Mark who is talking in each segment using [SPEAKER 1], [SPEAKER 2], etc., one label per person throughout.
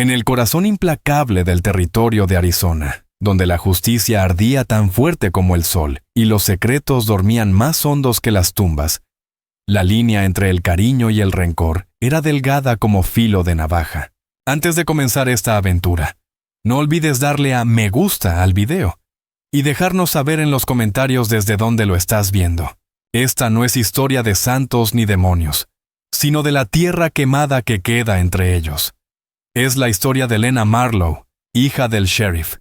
[SPEAKER 1] En el corazón implacable del territorio de Arizona, donde la justicia ardía tan fuerte como el sol y los secretos dormían más hondos que las tumbas, la línea entre el cariño y el rencor era delgada como filo de navaja. Antes de comenzar esta aventura, no olvides darle a me gusta al video y dejarnos saber en los comentarios desde dónde lo estás viendo. Esta no es historia de santos ni demonios, sino de la tierra quemada que queda entre ellos. Es la historia de Lena Marlowe, hija del sheriff,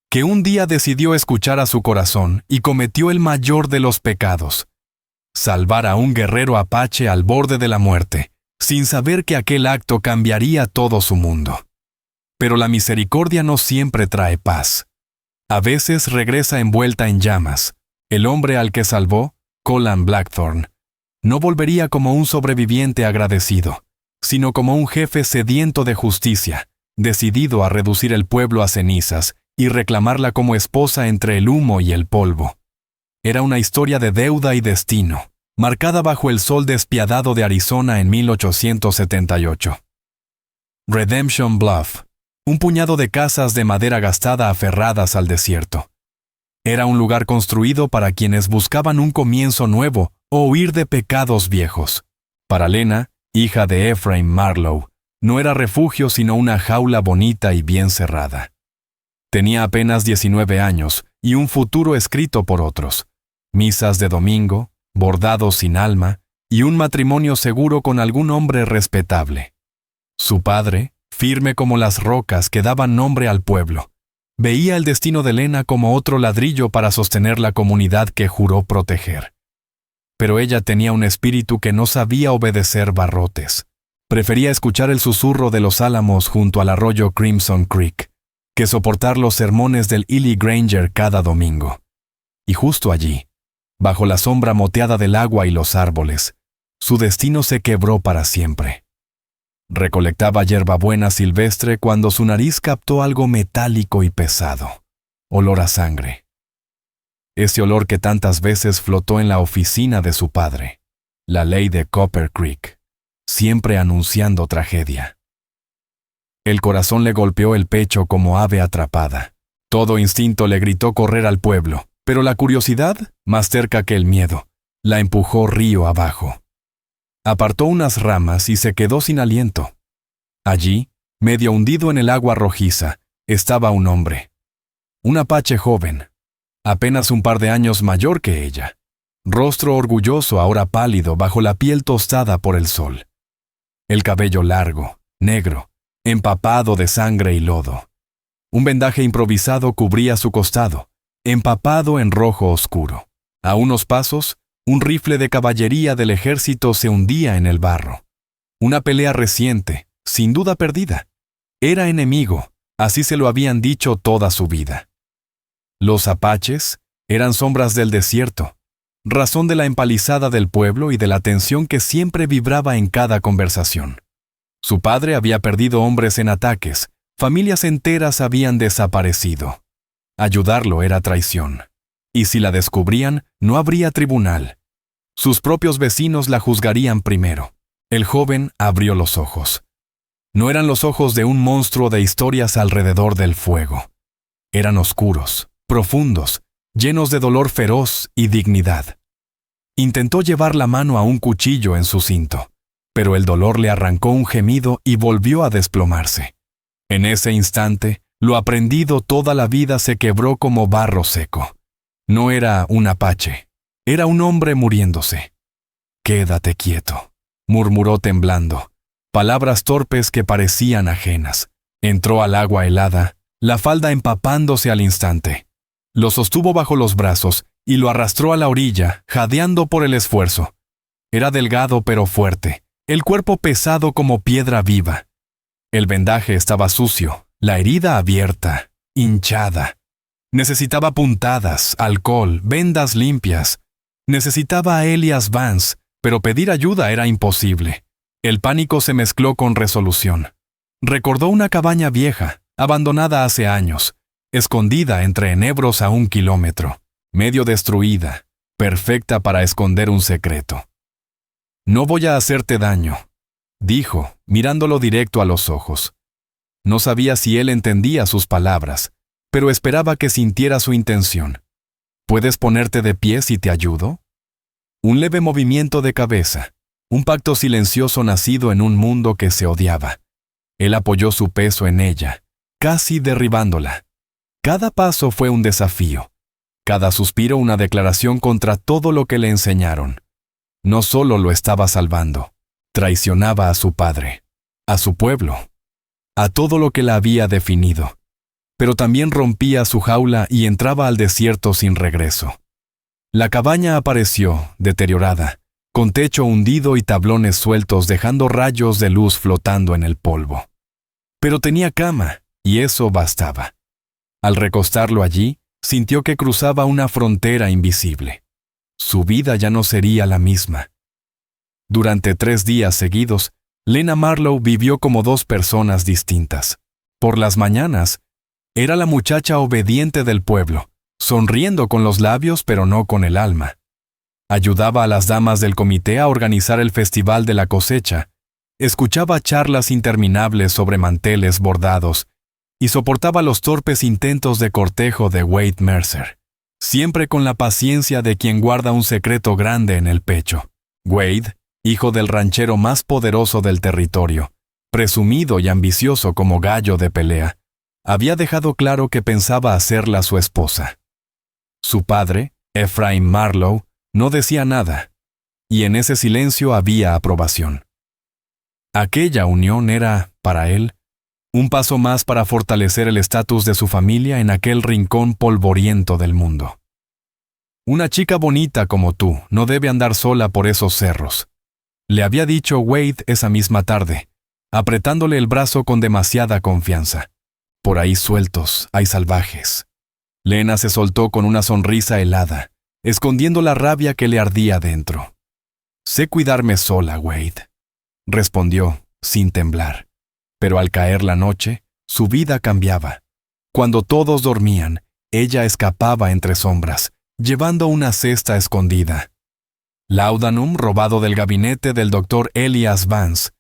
[SPEAKER 1] que un día decidió escuchar a su corazón y cometió el mayor de los pecados: salvar a un guerrero apache al borde de la muerte, sin saber que aquel acto cambiaría todo su mundo. Pero la misericordia no siempre trae paz. A veces regresa envuelta en llamas. El hombre al que salvó, Colin Blackthorne, no volvería como un sobreviviente agradecido, sino como un jefe sediento de justicia, decidido a reducir el pueblo a cenizas y reclamarla como esposa entre el humo y el polvo. Era una historia de deuda y destino, marcada bajo el sol despiadado de Arizona en 1878. Redemption Bluff, un puñado de casas de madera gastada aferradas al desierto. Era un lugar construido para quienes buscaban un comienzo nuevo o huir de pecados viejos. Para Lena, hija de Ephraim Marlowe, no era refugio sino una jaula bonita y bien cerrada. Tenía apenas 19 años y un futuro escrito por otros: misas de domingo, bordados sin alma y un matrimonio seguro con algún hombre respetable. Su padre, firme como las rocas que daban nombre al pueblo, veía el destino de Lena como otro ladrillo para sostener la comunidad que juró proteger. Pero ella tenía un espíritu que no sabía obedecer barrotes. Prefería escuchar el susurro de los álamos junto al arroyo Crimson Creek que soportar los sermones del Ely Granger cada domingo. Y justo allí, bajo la sombra moteada del agua y los árboles, su destino se quebró para siempre. Recolectaba hierbabuena silvestre cuando su nariz captó algo metálico y pesado: olor a sangre. Ese olor que tantas veces flotó en la oficina de su padre, la ley de Copper Creek, siempre anunciando tragedia. El corazón le golpeó el pecho como ave atrapada. Todo instinto le gritó correr al pueblo, pero la curiosidad, más cerca que el miedo, la empujó río abajo. Apartó unas ramas y se quedó sin aliento. Allí, medio hundido en el agua rojiza, estaba un hombre. Un apache joven, apenas un par de años mayor que ella. Rostro orgulloso, ahora pálido bajo la piel tostada por el sol. El cabello largo, negro, empapado de sangre y lodo. Un vendaje improvisado cubría su costado, empapado en rojo oscuro. A unos pasos, un rifle de caballería del ejército se hundía en el barro. Una pelea reciente, sin duda perdida. Era enemigo, así se lo habían dicho toda su vida. Los apaches eran sombras del desierto, razón de la empalizada del pueblo y de la tensión que siempre vibraba en cada conversación. Su padre había perdido hombres en ataques, familias enteras habían desaparecido. Ayudarlo era traición. Y si la descubrían, no habría tribunal. Sus propios vecinos la juzgarían primero. El joven abrió los ojos. No eran los ojos de un monstruo de historias alrededor del fuego. Eran oscuros, profundos, llenos de dolor feroz y dignidad. Intentó llevar la mano a un cuchillo en su cinto, pero el dolor le arrancó un gemido y volvió a desplomarse. En ese instante, lo aprendido toda la vida se quebró como barro seco. No era un apache, era un hombre muriéndose. «Quédate quieto», murmuró temblando, palabras torpes que parecían ajenas. Entró al agua helada, la falda empapándose al instante. Lo sostuvo bajo los brazos y lo arrastró a la orilla, jadeando por el esfuerzo. Era delgado pero fuerte, el cuerpo pesado como piedra viva. El vendaje estaba sucio, la herida abierta, hinchada. Necesitaba puntadas, alcohol, vendas limpias. Necesitaba a Elias Vance, pero pedir ayuda era imposible. El pánico se mezcló con resolución. Recordó una cabaña vieja, abandonada hace años, escondida entre enebros a 1 kilómetro, medio destruida, perfecta para esconder un secreto. «No voy a hacerte daño», dijo, mirándolo directo a los ojos. No sabía si él entendía sus palabras, pero esperaba que sintiera su intención. ¿Puedes ponerte de pie si te ayudo? Un leve movimiento de cabeza, un pacto silencioso nacido en un mundo que se odiaba. Él apoyó su peso en ella, casi derribándola. Cada paso fue un desafío, cada suspiro una declaración contra todo lo que le enseñaron. No solo lo estaba salvando, traicionaba a su padre, a su pueblo, a todo lo que la había definido, pero también rompía su jaula y entraba al desierto sin regreso. La cabaña apareció, deteriorada, con techo hundido y tablones sueltos dejando rayos de luz flotando en el polvo. Pero tenía cama, y eso bastaba. Al recostarlo allí, sintió que cruzaba una frontera invisible. Su vida ya no sería la misma. Durante 3 días seguidos, Lena Marlowe vivió como 2 personas distintas. Por las mañanas, era la muchacha obediente del pueblo, sonriendo con los labios pero no con el alma. Ayudaba a las damas del comité a organizar el festival de la cosecha, escuchaba charlas interminables sobre manteles bordados y soportaba los torpes intentos de cortejo de Wade Mercer, siempre con la paciencia de quien guarda un secreto grande en el pecho. Wade, hijo del ranchero más poderoso del territorio, presumido y ambicioso como gallo de pelea, había dejado claro que pensaba hacerla su esposa. Su padre, Ephraim Marlowe, no decía nada, y en ese silencio había aprobación. Aquella unión era, para él, un paso más para fortalecer el estatus de su familia en aquel rincón polvoriento del mundo. Una chica bonita como tú no debe andar sola por esos cerros, le había dicho Wade esa misma tarde, apretándole el brazo con demasiada confianza. Por ahí sueltos hay salvajes. Lena se soltó con una sonrisa helada, escondiendo la rabia que le ardía dentro. Sé cuidarme sola, Wade, respondió, sin temblar. Pero al caer la noche, su vida cambiaba. Cuando todos dormían, ella escapaba entre sombras, llevando una cesta escondida. Laudanum robado del gabinete del doctor Elias Vance,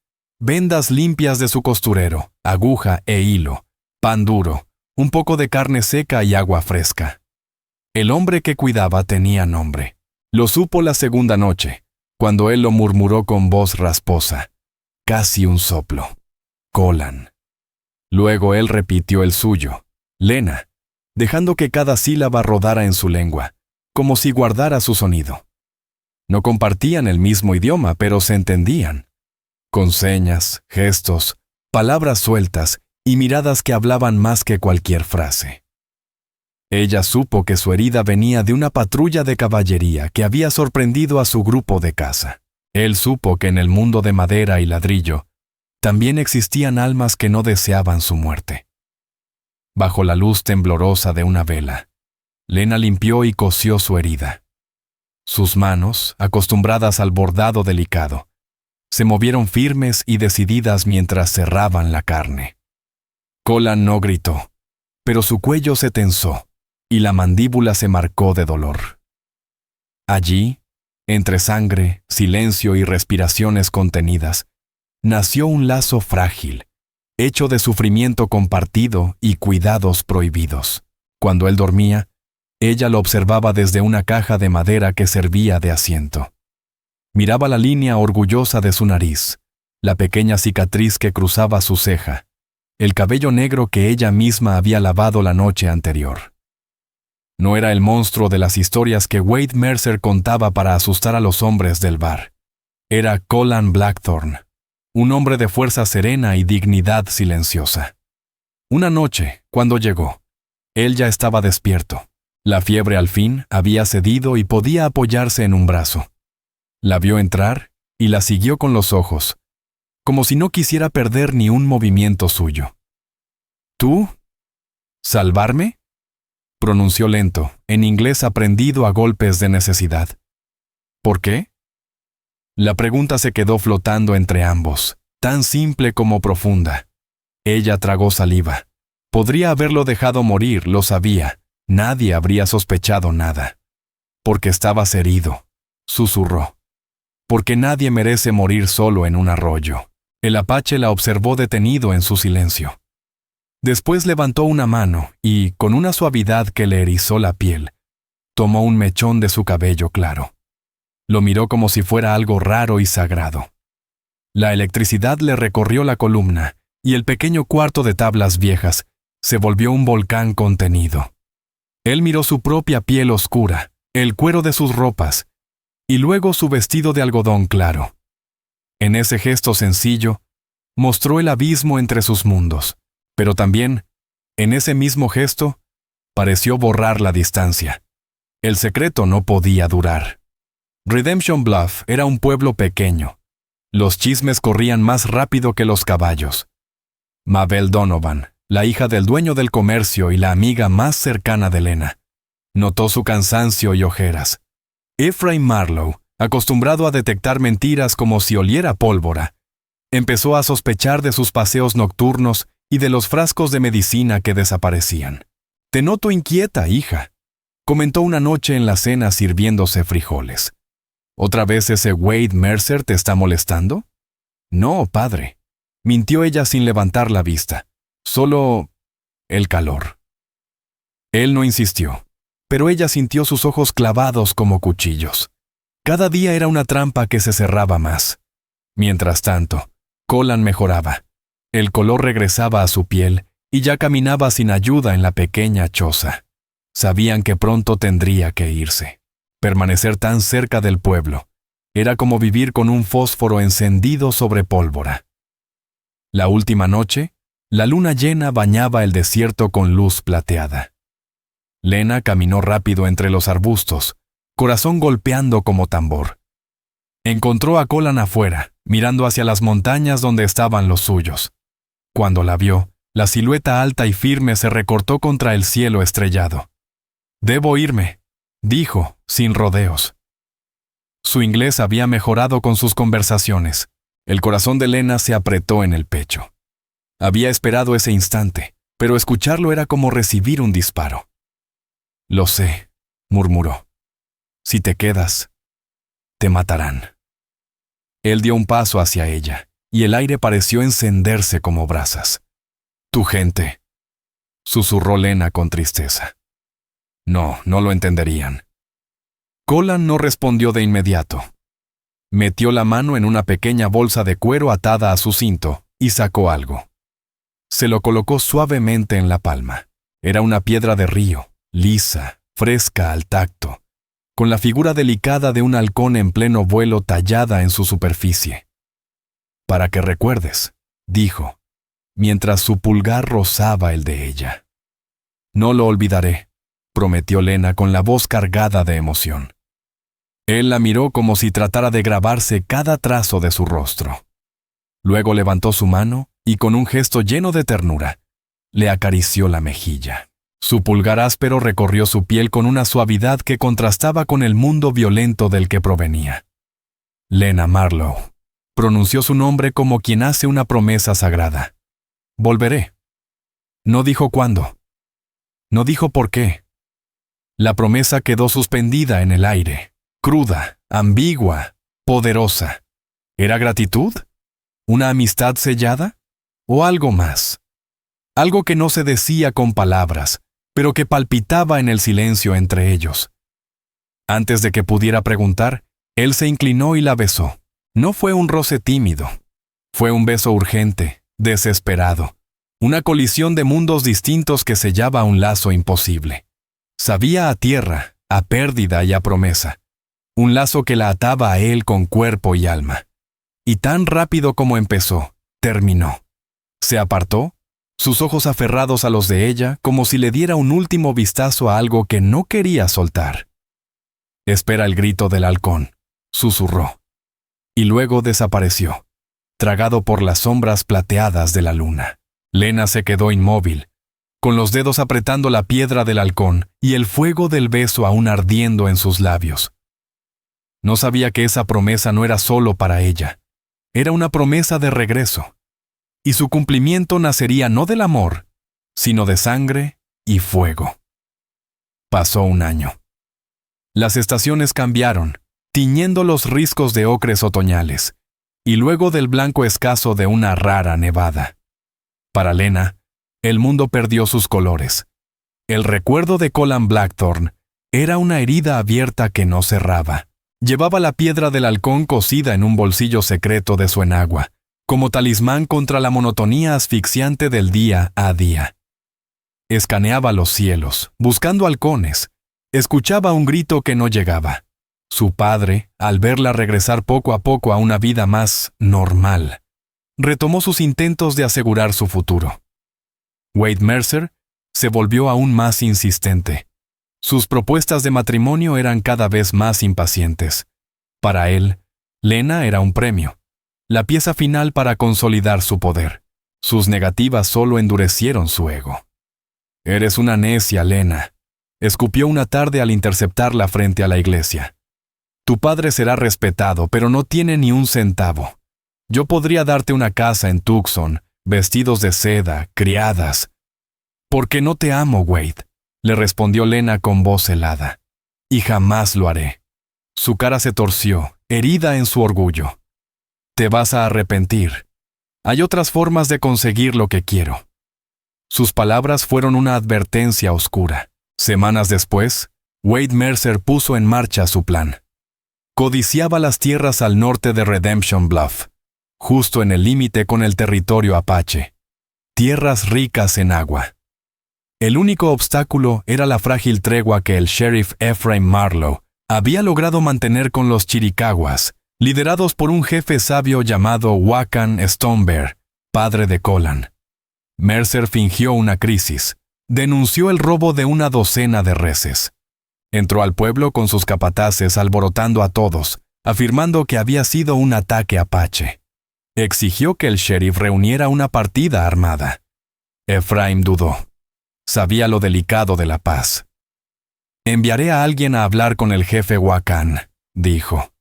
[SPEAKER 1] vendas limpias de su costurero, aguja e hilo, pan duro, un poco de carne seca y agua fresca. El hombre que cuidaba tenía nombre. Lo supo la segunda noche, cuando él lo murmuró con voz rasposa, casi un soplo. Colin. Luego él repitió el suyo, Lena, dejando que cada sílaba rodara en su lengua, como si guardara su sonido. No compartían el mismo idioma, pero se entendían. Con señas, gestos, palabras sueltas y miradas que hablaban más que cualquier frase. Ella supo que su herida venía de una patrulla de caballería que había sorprendido a su grupo de caza. Él supo que en el mundo de madera y ladrillo también existían almas que no deseaban su muerte. Bajo la luz temblorosa de una vela, Lena limpió y cosió su herida. Sus manos, acostumbradas al bordado delicado, se movieron firmes y decididas mientras cerraban la carne. Colin no gritó, pero su cuello se tensó y la mandíbula se marcó de dolor. Allí, entre sangre, silencio y respiraciones contenidas, nació un lazo frágil, hecho de sufrimiento compartido y cuidados prohibidos. Cuando él dormía, ella lo observaba desde una caja de madera que servía de asiento. Miraba la línea orgullosa de su nariz, la pequeña cicatriz que cruzaba su ceja, el cabello negro que ella misma había lavado la noche anterior. No era el monstruo de las historias que Wade Mercer contaba para asustar a los hombres del bar. Era Colin Blackthorne, un hombre de fuerza serena y dignidad silenciosa. Una noche, cuando llegó, él ya estaba despierto. La fiebre al fin había cedido y podía apoyarse en un brazo. La vio entrar y la siguió con los ojos, como si no quisiera perder ni un movimiento suyo. ¿Tú? ¿Salvarme?, pronunció lento, en inglés aprendido a golpes de necesidad. ¿Por qué? La pregunta se quedó flotando entre ambos, tan simple como profunda. Ella tragó saliva. Podría haberlo dejado morir, lo sabía. Nadie habría sospechado nada. Porque estabas herido, susurró. Porque nadie merece morir solo en un arroyo. El apache la observó detenido en su silencio. Después levantó una mano y, con una suavidad que le erizó la piel, tomó un mechón de su cabello claro. Lo miró como si fuera algo raro y sagrado. La electricidad le recorrió la columna y el pequeño cuarto de tablas viejas se volvió un volcán contenido. Él miró su propia piel oscura, el cuero de sus ropas, y luego su vestido de algodón claro. En ese gesto sencillo, mostró el abismo entre sus mundos, pero también, en ese mismo gesto, pareció borrar la distancia. El secreto no podía durar. Redemption Bluff era un pueblo pequeño. Los chismes corrían más rápido que los caballos. Mabel Donovan, la hija del dueño del comercio y la amiga más cercana de Lena, notó su cansancio y ojeras. Ephraim Marlowe, acostumbrado a detectar mentiras como si oliera pólvora, empezó a sospechar de sus paseos nocturnos y de los frascos de medicina que desaparecían. «Te noto inquieta, hija», comentó una noche en la cena sirviéndose frijoles. «¿Otra vez ese Wade Mercer te está molestando?» «No, padre», mintió ella sin levantar la vista. «Solo el calor». Él no insistió, pero ella sintió sus ojos clavados como cuchillos. Cada día era una trampa que se cerraba más. Mientras tanto, Colin mejoraba. El color regresaba a su piel y ya caminaba sin ayuda en la pequeña choza. Sabían que pronto tendría que irse. Permanecer tan cerca del pueblo era como vivir con un fósforo encendido sobre pólvora. La última noche, la luna llena bañaba el desierto con luz plateada. Lena caminó rápido entre los arbustos, corazón golpeando como tambor. Encontró a Colin afuera, mirando hacia las montañas donde estaban los suyos. Cuando la vio, la silueta alta y firme se recortó contra el cielo estrellado. «Debo irme», dijo, sin rodeos. Su inglés había mejorado con sus conversaciones. El corazón de Lena se apretó en el pecho. Había esperado ese instante, pero escucharlo era como recibir un disparo. «Lo sé», murmuró. «Si te quedas, te matarán». Él dio un paso hacia ella, y el aire pareció encenderse como brasas. «Tu gente», susurró Lena con tristeza. No lo entenderían. Colin no respondió de inmediato. Metió la mano en una pequeña bolsa de cuero atada a su cinto y sacó algo. Se lo colocó suavemente en la palma. Era una piedra de río, lisa, fresca al tacto, con la figura delicada de un halcón en pleno vuelo tallada en su superficie. «Para que recuerdes», dijo, mientras su pulgar rozaba el de ella. «No lo olvidaré», prometió Lena con la voz cargada de emoción. Él la miró como si tratara de grabarse cada trazo de su rostro. Luego levantó su mano y con un gesto lleno de ternura, le acarició la mejilla. Su pulgar áspero recorrió su piel con una suavidad que contrastaba con el mundo violento del que provenía. «Lena Marlowe», pronunció su nombre como quien hace una promesa sagrada. «Volveré». No dijo cuándo. No dijo por qué. La promesa quedó suspendida en el aire, cruda, ambigua, poderosa. ¿Era gratitud? ¿Una amistad sellada? ¿O algo más? Algo que no se decía con palabras, pero que palpitaba en el silencio entre ellos. Antes de que pudiera preguntar, él se inclinó y la besó. No fue un roce tímido. Fue un beso urgente, desesperado. Una colisión de mundos distintos que sellaba un lazo imposible. Sabía a tierra, a pérdida y a promesa. Un lazo que la ataba a él con cuerpo y alma. Y tan rápido como empezó, terminó. Se apartó, sus ojos aferrados a los de ella, como si le diera un último vistazo a algo que no quería soltar. «Espera el grito del halcón», susurró. Y luego desapareció, tragado por las sombras plateadas de la luna. Lena se quedó inmóvil, con los dedos apretando la piedra del halcón y el fuego del beso aún ardiendo en sus labios. No sabía que esa promesa no era solo para ella. Era una promesa de regreso. Y su cumplimiento nacería no del amor, sino de sangre y fuego. Pasó un año. Las estaciones cambiaron, tiñendo los riscos de ocres otoñales, y luego del blanco escaso de una rara nevada. Para Lena, El mundo perdió sus colores. El recuerdo de Colin Blackthorne era una herida abierta que no cerraba. Llevaba la piedra del halcón cosida en un bolsillo secreto de su enagua, como talismán contra la monotonía asfixiante del día a día. Escaneaba los cielos, buscando halcones. Escuchaba un grito que no llegaba. Su padre, al verla regresar poco a poco a una vida más normal, retomó sus intentos de asegurar su futuro. Wade Mercer se volvió aún más insistente. Sus propuestas de matrimonio eran cada vez más impacientes. Para él, Lena era un premio, la pieza final para consolidar su poder. Sus negativas solo endurecieron su ego. «Eres una necia, Lena», escupió una tarde al interceptarla frente a la iglesia. «Tu padre será respetado, pero no tiene ni un centavo. Yo podría darte una casa en Tucson, vestidos de seda, criadas». «Porque no te amo, Wade», le respondió Lena con voz helada. «Y jamás lo haré». Su cara se torció, herida en su orgullo. «Te vas a arrepentir. Hay otras formas de conseguir lo que quiero». Sus palabras fueron una advertencia oscura. Semanas después, Wade Mercer puso en marcha su plan. Codiciaba las tierras al norte de Redemption Bluff, justo en el límite con el territorio apache. Tierras ricas en agua. El único obstáculo era la frágil tregua que el sheriff Ephraim Marlowe había logrado mantener con los chiricahuas, liderados por un jefe sabio llamado Wakan Stonebear, padre de Colin. Mercer fingió una crisis. Denunció el robo de una docena de reses. Entró al pueblo con sus capataces alborotando a todos, afirmando que había sido un ataque apache. Exigió que el sheriff reuniera una partida armada. Ephraim dudó. Sabía lo delicado de la paz. «Enviaré a alguien a hablar con el jefe Wakan», dijo.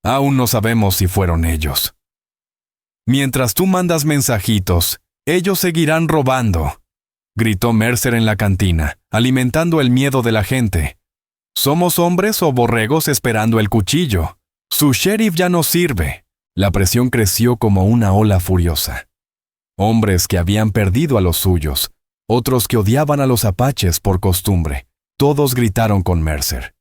[SPEAKER 1] «Aún no sabemos si fueron ellos». «Mientras tú mandas mensajitos, ellos seguirán robando», gritó Mercer en la cantina, alimentando el miedo de la gente. «¿Somos hombres o borregos esperando el cuchillo? Su sheriff ya no sirve». La presión creció como una ola furiosa. Hombres que habían perdido a los suyos, otros que odiaban a los apaches por costumbre, todos gritaron con Mercer.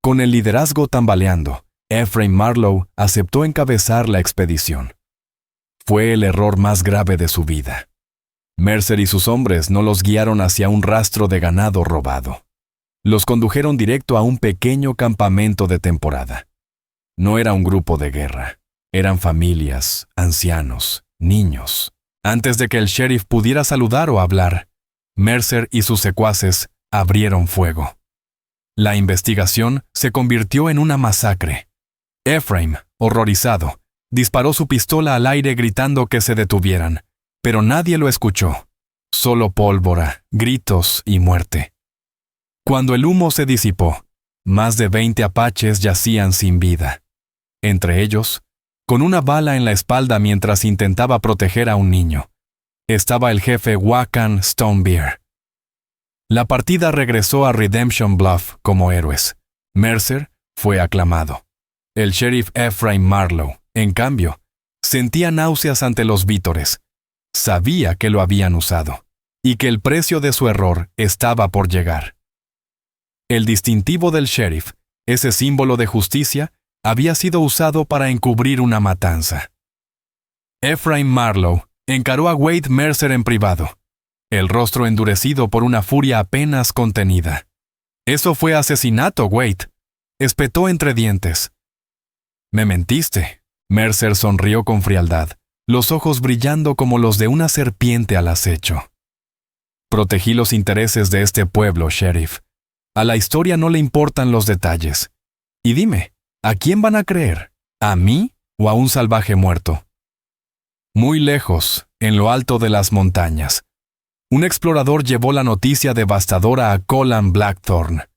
[SPEAKER 1] Con el liderazgo tambaleando, Ephraim Marlowe aceptó encabezar la expedición. Fue el error más grave de su vida. Mercer y sus hombres no los guiaron hacia un rastro de ganado robado. Los condujeron directo a un pequeño campamento de temporada. No era un grupo de guerra. Eran familias, ancianos, niños. Antes de que el sheriff pudiera saludar o hablar, Mercer y sus secuaces abrieron fuego. La investigación se convirtió en una masacre. Ephraim, horrorizado, disparó su pistola al aire gritando que se detuvieran, pero nadie lo escuchó. Solo pólvora, gritos y muerte. Cuando el humo se disipó, más de 20 apaches yacían sin vida. Entre ellos, con una bala en la espalda mientras intentaba proteger a un niño, estaba el jefe Wakan Stonebear. La partida regresó a Redemption Bluff como héroes. Mercer fue aclamado. El sheriff Ephraim Marlowe, en cambio, sentía náuseas ante los vítores. Sabía que lo habían usado, y que el precio de su error estaba por llegar. El distintivo del sheriff, ese símbolo de justicia, había sido usado para encubrir una matanza. Ephraim Marlowe encaró a Wade Mercer en privado, el rostro endurecido por una furia apenas contenida. «Eso fue asesinato, Wade», espetó entre dientes. «Me mentiste». Mercer sonrió con frialdad, los ojos brillando como los de una serpiente al acecho. «Protegí los intereses de este pueblo, sheriff. A la historia no le importan los detalles. Y dime, ¿a quién van a creer? ¿A mí o a un salvaje muerto?» Muy lejos, en lo alto de las montañas, un explorador llevó la noticia devastadora a Colin Blackthorne.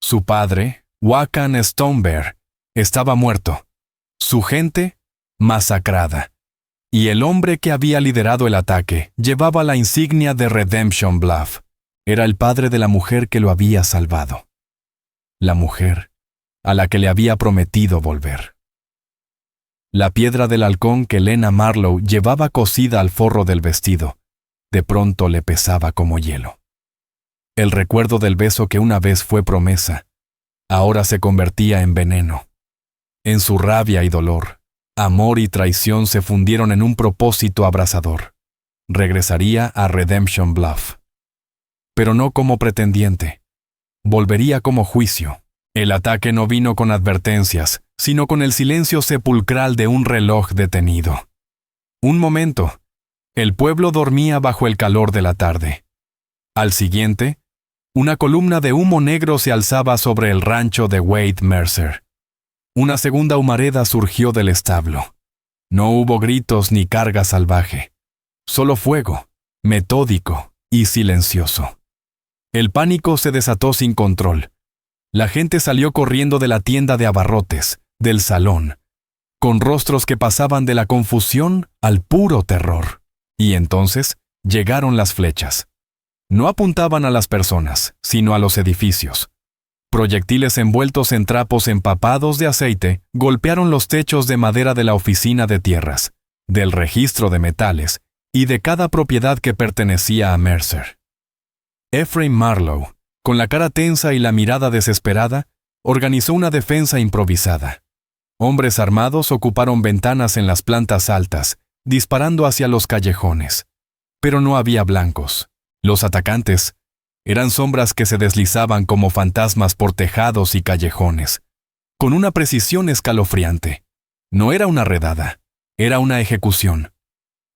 [SPEAKER 1] Su padre, Wakan Stonebear, estaba muerto. Su gente, masacrada. Y el hombre que había liderado el ataque llevaba la insignia de Redemption Bluff. Era el padre de la mujer que lo había salvado. La mujer a la que le había prometido volver. La piedra del halcón que Lena Marlowe llevaba cosida al forro del vestido de pronto le pesaba como hielo. El recuerdo del beso que una vez fue promesa, ahora se convertía en veneno. En su rabia y dolor, amor y traición se fundieron en un propósito abrasador. Regresaría a Redemption Bluff. Pero no como pretendiente. Volvería como juicio. El ataque no vino con advertencias, sino con el silencio sepulcral de un reloj detenido. Un momento. El pueblo dormía bajo el calor de la tarde. Al siguiente, una columna de humo negro se alzaba sobre el rancho de Wade Mercer. Una segunda humareda surgió del establo. No hubo gritos ni carga salvaje. Solo fuego, metódico y silencioso. El pánico se desató sin control. La gente salió corriendo de la tienda de abarrotes, del salón, con rostros que pasaban de la confusión al puro terror. Y entonces llegaron las flechas. No apuntaban a las personas, sino a los edificios. Proyectiles envueltos en trapos empapados de aceite golpearon los techos de madera de la oficina de tierras, del registro de metales y de cada propiedad que pertenecía a Mercer. Ephraim Marlowe, con la cara tensa y la mirada desesperada, organizó una defensa improvisada. Hombres armados ocuparon ventanas en las plantas altas, disparando hacia los callejones. Pero no había blancos. Los atacantes eran sombras que se deslizaban como fantasmas por tejados y callejones, con una precisión escalofriante. No era una redada, era una ejecución.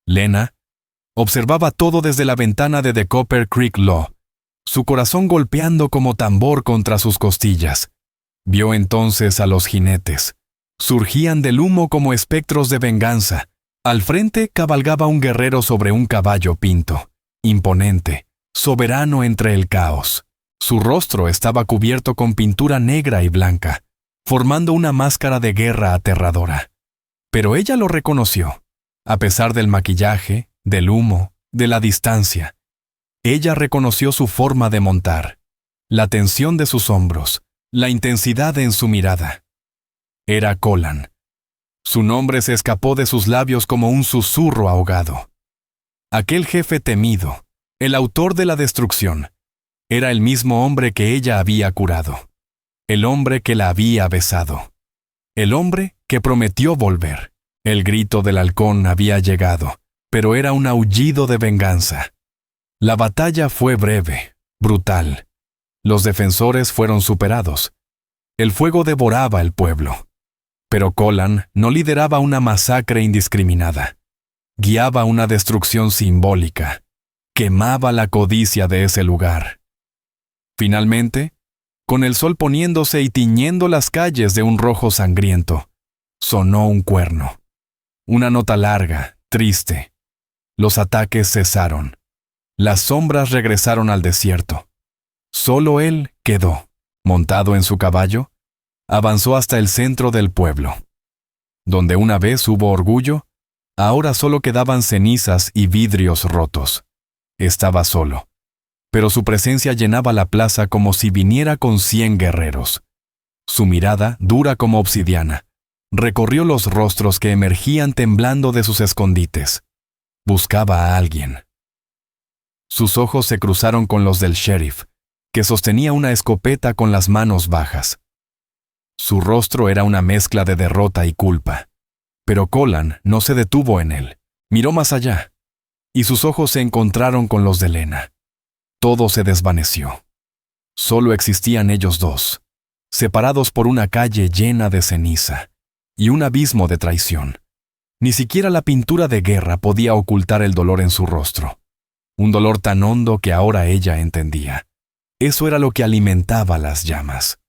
[SPEAKER 1] Lena observaba todo desde la ventana de The Copper Creek Law, su corazón golpeando como tambor contra sus costillas. Vio entonces a los jinetes. Surgían del humo como espectros de venganza. Al frente cabalgaba un guerrero sobre un caballo pinto, imponente, soberano entre el caos. Su rostro estaba cubierto con pintura negra y blanca, formando una máscara de guerra aterradora. Pero ella lo reconoció, a pesar del maquillaje, del humo, de la distancia. Ella reconoció su forma de montar, la tensión de sus hombros, la intensidad en su mirada. Era Colin. Su nombre se escapó de sus labios como un susurro ahogado. Aquel jefe temido, el autor de la destrucción, era el mismo hombre que ella había curado, el hombre que la había besado, el hombre que prometió volver. El grito del halcón había llegado, pero era un aullido de venganza. La batalla fue breve, brutal. Los defensores fueron superados. El fuego devoraba el pueblo. Pero Colin no lideraba una masacre indiscriminada. Guiaba una destrucción simbólica. Quemaba la codicia de ese lugar. Finalmente, con el sol poniéndose y tiñendo las calles de un rojo sangriento, sonó un cuerno. Una nota larga, triste. Los ataques cesaron. Las sombras regresaron al desierto. Solo él quedó, montado en su caballo, avanzó hasta el centro del pueblo. Donde una vez hubo orgullo, ahora solo quedaban cenizas y vidrios rotos. Estaba solo, pero su presencia llenaba la plaza como si viniera con 100 guerreros. Su mirada, dura como obsidiana, recorrió los rostros que emergían temblando de sus escondites. Buscaba a alguien. Sus ojos se cruzaron con los del sheriff, que sostenía una escopeta con las manos bajas. Su rostro era una mezcla de derrota y culpa. Pero Colin no se detuvo en él. Miró más allá, y sus ojos se encontraron con los de Lena. Todo se desvaneció. Solo existían ellos dos, separados por una calle llena de ceniza y un abismo de traición. Ni siquiera la pintura de guerra podía ocultar el dolor en su rostro. Un dolor tan hondo que ahora ella entendía. Eso era lo que alimentaba las llamas.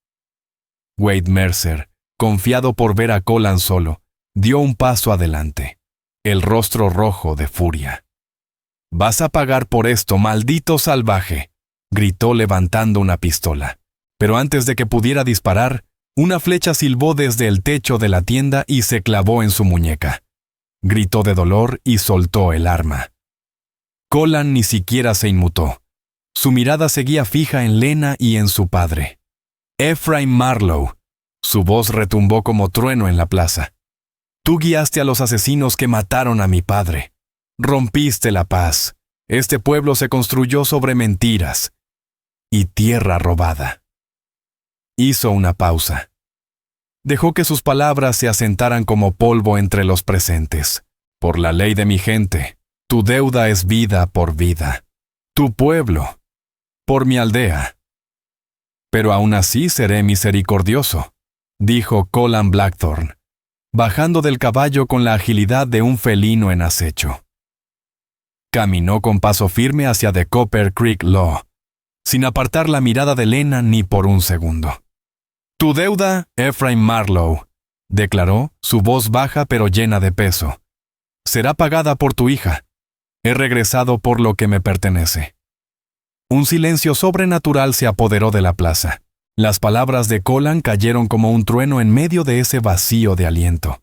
[SPEAKER 1] Wade Mercer, confiado por ver a Colin solo, dio un paso adelante, el rostro rojo de furia. «Vas a pagar por esto, maldito salvaje», gritó levantando una pistola. Pero antes de que pudiera disparar, una flecha silbó desde el techo de la tienda y se clavó en su muñeca. Gritó de dolor y soltó el arma. Colin ni siquiera se inmutó. Su mirada seguía fija en Lena y en su padre. «Ephraim Marlowe», su voz retumbó como trueno en la plaza. «Tú guiaste a los asesinos que mataron a mi padre. Rompiste la paz. Este pueblo se construyó sobre mentiras y tierra robada. Hizo una pausa. Dejó que sus palabras se asentaran como polvo entre los presentes. Por la ley de mi gente, tu deuda es vida por vida. Tu pueblo, por mi aldea. Pero aún así seré misericordioso, dijo Colin Blackthorne, bajando del caballo con la agilidad de un felino en acecho. Caminó con paso firme hacia The Copper Creek Law, sin apartar la mirada de Lena ni por un segundo. Tu deuda, Ephraim Marlowe, declaró, su voz baja pero llena de peso, será pagada por tu hija. He regresado por lo que me pertenece. Un silencio sobrenatural se apoderó de la plaza. Las palabras de Colin cayeron como un trueno en medio de ese vacío de aliento.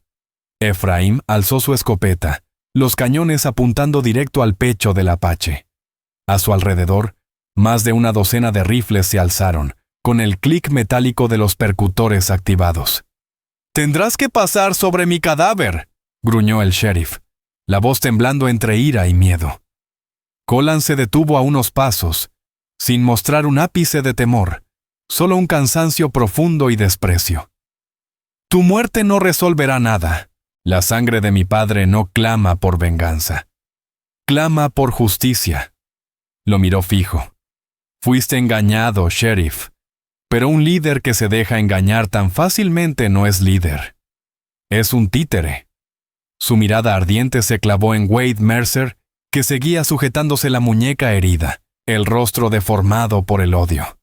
[SPEAKER 1] Ephraim alzó su escopeta, los cañones apuntando directo al pecho del apache. A su alrededor, más de una docena de rifles se alzaron, con el clic metálico de los percutores activados. «¡Tendrás que pasar sobre mi cadáver!», gruñó el sheriff, la voz temblando entre ira y miedo. Colin se detuvo a unos pasos, sin mostrar un ápice de temor, solo un cansancio profundo y desprecio. «Tu muerte no resolverá nada. La sangre de mi padre no clama por venganza. Clama por justicia». Lo miró fijo. «Fuiste engañado, sheriff. Pero un líder que se deja engañar tan fácilmente no es líder. Es un títere». Su mirada ardiente se clavó en Wade Mercer, que seguía sujetándose la muñeca herida, el rostro deformado por el odio.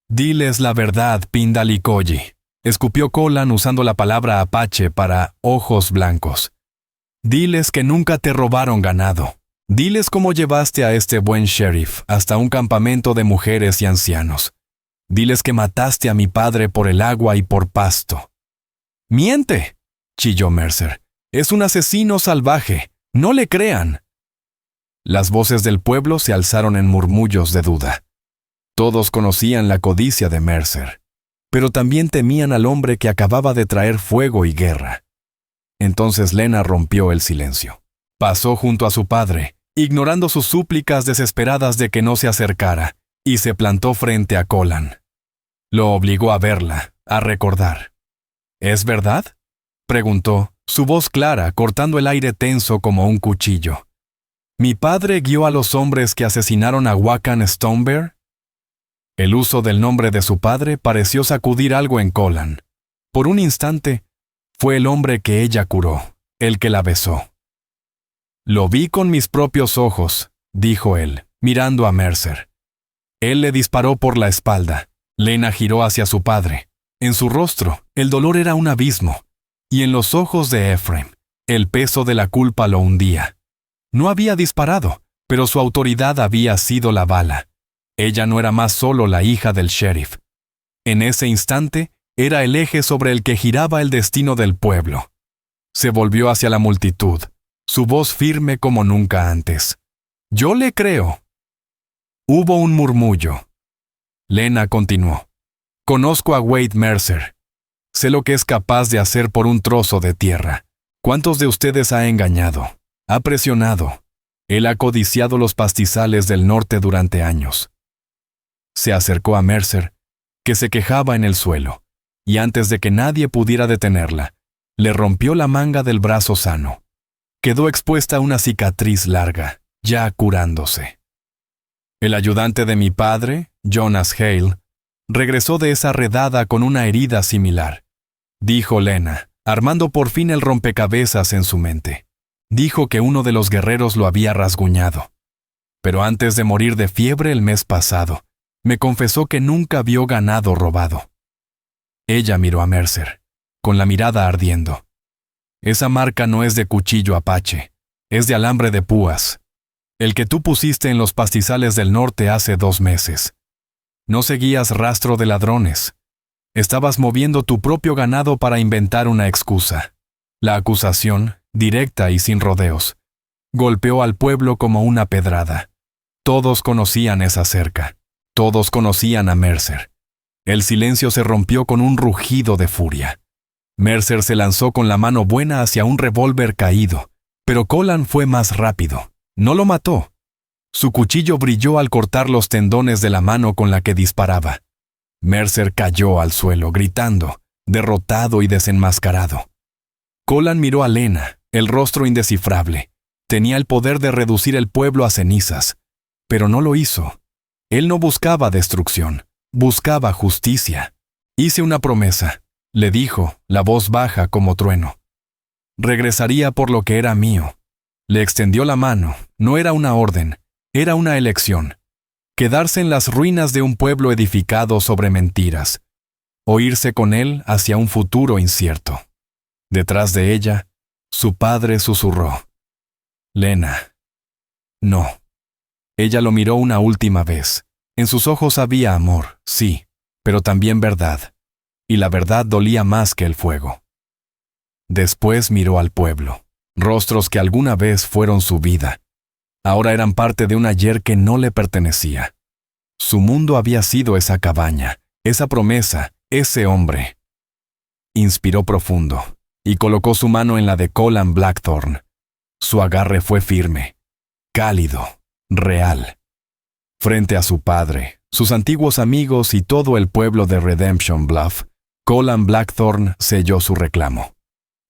[SPEAKER 1] «Diles la verdad, Pindalikoyi», escupió Colin usando la palabra apache para ojos blancos. «Diles que nunca te robaron ganado. Diles cómo llevaste a este buen sheriff hasta un campamento de mujeres y ancianos. Diles que mataste a mi padre por el agua y por pasto». «¡Miente!», chilló Mercer. «Es un asesino salvaje. No le crean». Las voces del pueblo se alzaron en murmullos de duda. Todos conocían la codicia de Mercer, pero también temían al hombre que acababa de traer fuego y guerra. Entonces Lena rompió el silencio. Pasó junto a su padre, ignorando sus súplicas desesperadas de que no se acercara, y se plantó frente a Colin. Lo obligó a verla, a recordar. «¿Es verdad?», preguntó, su voz clara, cortando el aire tenso como un cuchillo. «¿Mi padre guió a los hombres que asesinaron a Wakan Stonebear?». El uso del nombre de su padre pareció sacudir algo en Colin. Por un instante, fue el hombre que ella curó, el que la besó. «Lo vi con mis propios ojos», dijo él, mirando a Mercer. Él le disparó por la espalda. Lena giró hacia su padre. En su rostro, el dolor era un abismo, y en los ojos de Ephraim, el peso de la culpa lo hundía. No había disparado, pero su autoridad había sido la bala. Ella no era más solo la hija del sheriff. En ese instante, era el eje sobre el que giraba el destino del pueblo. Se volvió hacia la multitud, su voz firme como nunca antes. «Yo le creo». Hubo un murmullo. Lena continuó. «Conozco a Wade Mercer. Sé lo que es capaz de hacer por un trozo de tierra. ¿Cuántos de ustedes ha engañado? Ha presionado. Él ha codiciado los pastizales del norte durante años». Se acercó a Mercer, que se quejaba en el suelo, y antes de que nadie pudiera detenerla, le rompió la manga del brazo sano. Quedó expuesta una cicatriz larga, ya curándose. El ayudante de mi padre, Jonas Hale, regresó de esa redada con una herida similar, dijo Lena, armando por fin el rompecabezas en su mente. Dijo que uno de los guerreros lo había rasguñado. Pero antes de morir de fiebre el mes pasado, me confesó que nunca vio ganado robado. Ella miró a Mercer, con la mirada ardiendo. «Esa marca no es de cuchillo apache, es de alambre de púas. El que tú pusiste en los pastizales del norte hace 2 meses. No seguías rastro de ladrones. Estabas moviendo tu propio ganado para inventar una excusa». La acusación, directa y sin rodeos, golpeó al pueblo como una pedrada. Todos conocían esa cerca. Todos conocían a Mercer. El silencio se rompió con un rugido de furia. Mercer se lanzó con la mano buena hacia un revólver caído, pero Colin fue más rápido. No lo mató. Su cuchillo brilló al cortar los tendones de la mano con la que disparaba. Mercer cayó al suelo, gritando, derrotado y desenmascarado. Colin miró a Lena, el rostro indescifrable. Tenía el poder de reducir el pueblo a cenizas, pero no lo hizo. Él no buscaba destrucción, buscaba justicia. Hice una promesa, le dijo, la voz baja como trueno. Regresaría por lo que era mío. Le extendió la mano, no era una orden, era una elección. Quedarse en las ruinas de un pueblo edificado sobre mentiras, o irse con él hacia un futuro incierto. Detrás de ella, su padre susurró: «Lena». No. Ella lo miró una última vez. En sus ojos había amor, sí, pero también verdad. Y la verdad dolía más que el fuego. Después miró al pueblo. Rostros que alguna vez fueron su vida. Ahora eran parte de un ayer que no le pertenecía. Su mundo había sido esa cabaña, esa promesa, ese hombre. Inspiró profundo y colocó su mano en la de Colin Blackthorne. Su agarre fue firme, cálido, real. Frente a su padre, sus antiguos amigos y todo el pueblo de Redemption Bluff, Colin Blackthorne selló su reclamo.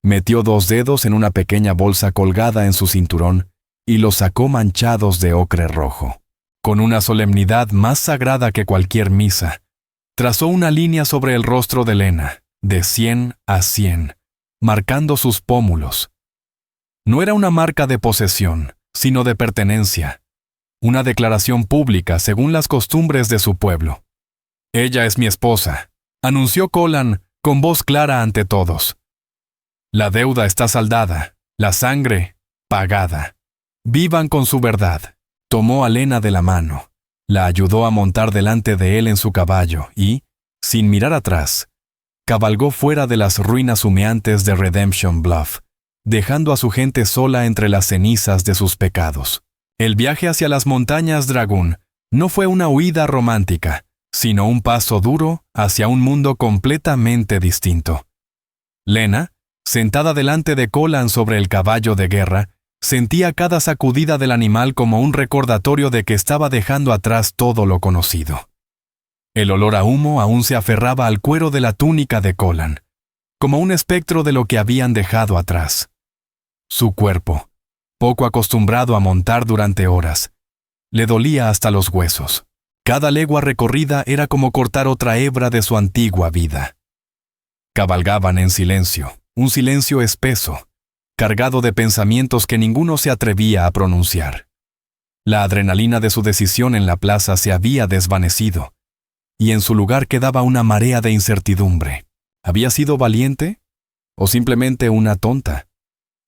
[SPEAKER 1] Metió 2 dedos en una pequeña bolsa colgada en su cinturón y los sacó manchados de ocre rojo. Con una solemnidad más sagrada que cualquier misa, trazó una línea sobre el rostro de Lena, de 100 a 100, marcando sus pómulos. No era una marca de posesión, sino de pertenencia. Una declaración pública según las costumbres de su pueblo. «Ella es mi esposa», anunció Colin con voz clara ante todos. «La deuda está saldada, la sangre pagada. Vivan con su verdad». Tomó a Lena de la mano, la ayudó a montar delante de él en su caballo y, sin mirar atrás, cabalgó fuera de las ruinas humeantes de Redemption Bluff, dejando a su gente sola entre las cenizas de sus pecados. El viaje hacia las montañas Dragoon no fue una huida romántica, sino un paso duro hacia un mundo completamente distinto. Lena, sentada delante de Colin sobre el caballo de guerra, sentía cada sacudida del animal como un recordatorio de que estaba dejando atrás todo lo conocido. El olor a humo aún se aferraba al cuero de la túnica de Colin, como un espectro de lo que habían dejado atrás. Su cuerpo, poco acostumbrado a montar durante horas, le dolía hasta los huesos. Cada legua recorrida era como cortar otra hebra de su antigua vida. Cabalgaban en silencio, un silencio espeso, cargado de pensamientos que ninguno se atrevía a pronunciar. La adrenalina de su decisión en la plaza se había desvanecido, y en su lugar quedaba una marea de incertidumbre. ¿Había sido valiente? ¿O simplemente una tonta?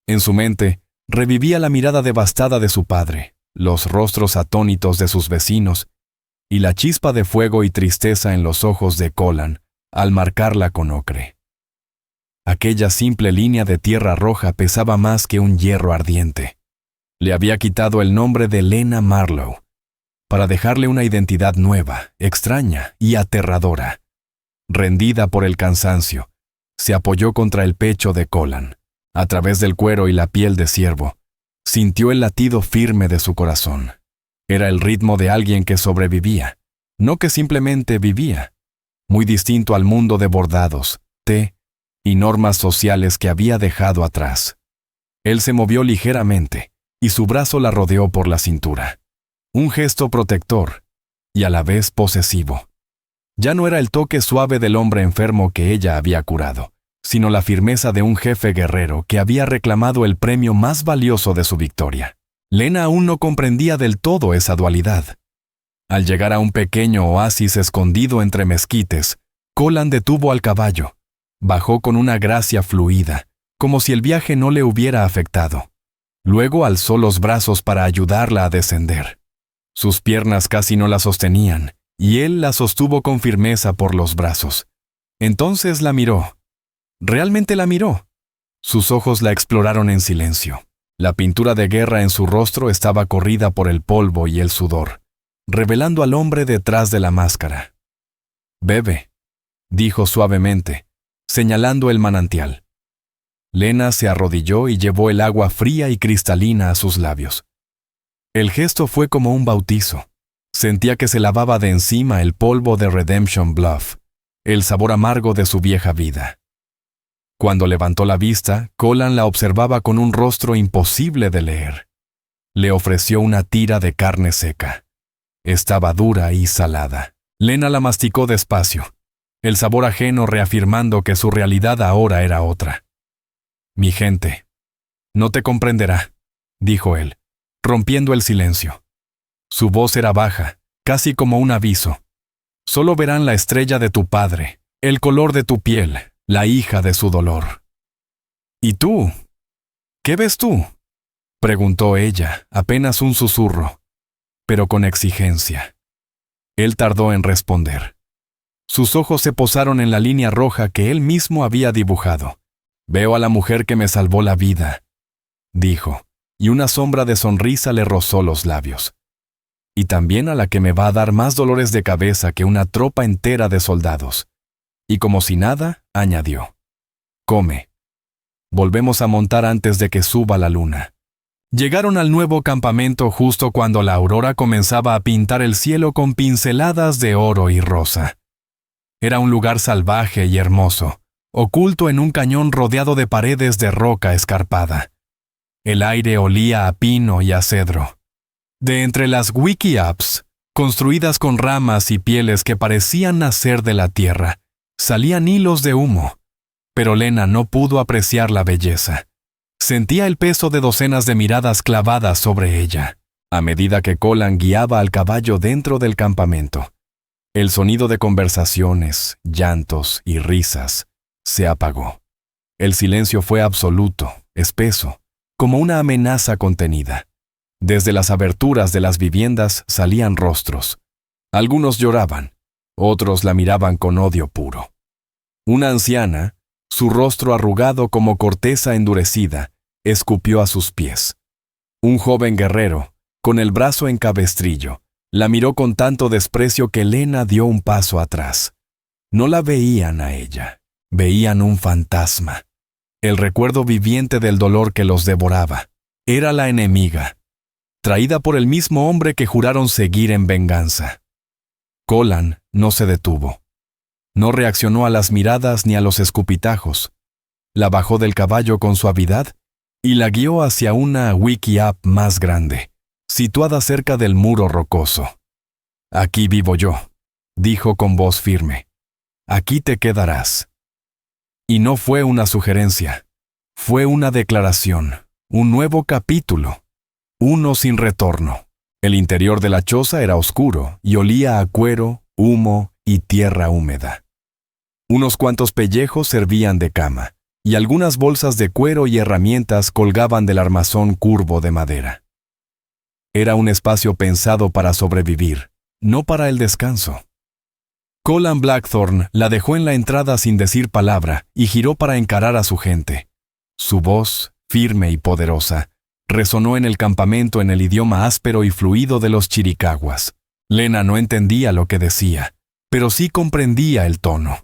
[SPEAKER 1] En su mente, revivía la mirada devastada de su padre, los rostros atónitos de sus vecinos, y la chispa de fuego y tristeza en los ojos de Colin al marcarla con ocre. Aquella simple línea de tierra roja pesaba más que un hierro ardiente. Le había quitado el nombre de Lena Marlowe, para dejarle una identidad nueva, extraña y aterradora. Rendida por el cansancio, se apoyó contra el pecho de Colin. A través del cuero y la piel de ciervo, sintió el latido firme de su corazón. Era el ritmo de alguien que sobrevivía, no que simplemente vivía. Muy distinto al mundo de bordados, té y normas sociales que había dejado atrás. Él se movió ligeramente, y su brazo la rodeó por la cintura. Un gesto protector, y a la vez posesivo. Ya no era el toque suave del hombre enfermo que ella había curado, sino la firmeza de un jefe guerrero que había reclamado el premio más valioso de su victoria. Lena aún no comprendía del todo esa dualidad. Al llegar a un pequeño oasis escondido entre mezquites, Colin detuvo al caballo. Bajó con una gracia fluida, como si el viaje no le hubiera afectado. Luego alzó los brazos para ayudarla a descender. Sus piernas casi no la sostenían, y él la sostuvo con firmeza por los brazos. Entonces la miró. Realmente la miró. Sus ojos la exploraron en silencio. La pintura de guerra en su rostro estaba corrida por el polvo y el sudor, revelando al hombre detrás de la máscara. «Bebe», dijo suavemente, señalando el manantial. Lena se arrodilló y llevó el agua fría y cristalina a sus labios. El gesto fue como un bautizo. Sentía que se lavaba de encima el polvo de Redemption Bluff, el sabor amargo de su vieja vida. Cuando levantó la vista, Colin la observaba con un rostro imposible de leer. Le ofreció una tira de carne seca. Estaba dura y salada. Lena la masticó despacio, el sabor ajeno reafirmando que su realidad ahora era otra. «Mi gente, no te comprenderá», dijo él, rompiendo el silencio. Su voz era baja, casi como un aviso. «Solo verán la estrella de tu padre, el color de tu piel, la hija de su dolor». «¿Y tú? ¿Qué ves tú?», preguntó ella, apenas un susurro, pero con exigencia. Él tardó en responder. Sus ojos se posaron en la línea roja que él mismo había dibujado. «Veo a la mujer que me salvó la vida», dijo, y una sombra de sonrisa le rozó los labios. «Y también a la que me va a dar más dolores de cabeza que una tropa entera de soldados». Y como si nada, añadió: «Come. Volvemos a montar antes de que suba la luna». Llegaron al nuevo campamento justo cuando la aurora comenzaba a pintar el cielo con pinceladas de oro y rosa. Era un lugar salvaje y hermoso, oculto en un cañón rodeado de paredes de roca escarpada. El aire olía a pino y a cedro. De entre las wickiups, construidas con ramas y pieles que parecían nacer de la tierra, salían hilos de humo, pero Lena no pudo apreciar la belleza. Sentía el peso de docenas de miradas clavadas sobre ella, a medida que Colin guiaba al caballo dentro del campamento. El sonido de conversaciones, llantos y risas se apagó. El silencio fue absoluto, espeso, como una amenaza contenida. Desde las aberturas de las viviendas salían rostros. Algunos lloraban, otros la miraban con odio puro. Una anciana, su rostro arrugado como corteza endurecida, escupió a sus pies. Un joven guerrero, con el brazo en cabestrillo, la miró con tanto desprecio que Lena dio un paso atrás. No la veían a ella, veían un fantasma. El recuerdo viviente del dolor que los devoraba. Era la enemiga, traída por el mismo hombre que juraron seguir en venganza. Colin no se detuvo. No reaccionó a las miradas ni a los escupitajos. La bajó del caballo con suavidad y la guió hacia una wickiup más grande, situada cerca del muro rocoso. «Aquí vivo yo», dijo con voz firme. «Aquí te quedarás». Y no fue una sugerencia, fue una declaración, un nuevo capítulo, uno sin retorno. El interior de la choza era oscuro y olía a cuero, humo y tierra húmeda. Unos cuantos pellejos servían de cama, y algunas bolsas de cuero y herramientas colgaban del armazón curvo de madera. Era un espacio pensado para sobrevivir, no para el descanso. Colin Blackthorne la dejó en la entrada sin decir palabra y giró para encarar a su gente. Su voz, firme y poderosa, resonó en el campamento en el idioma áspero y fluido de los chiricahuas. Lena no entendía lo que decía, pero sí comprendía el tono.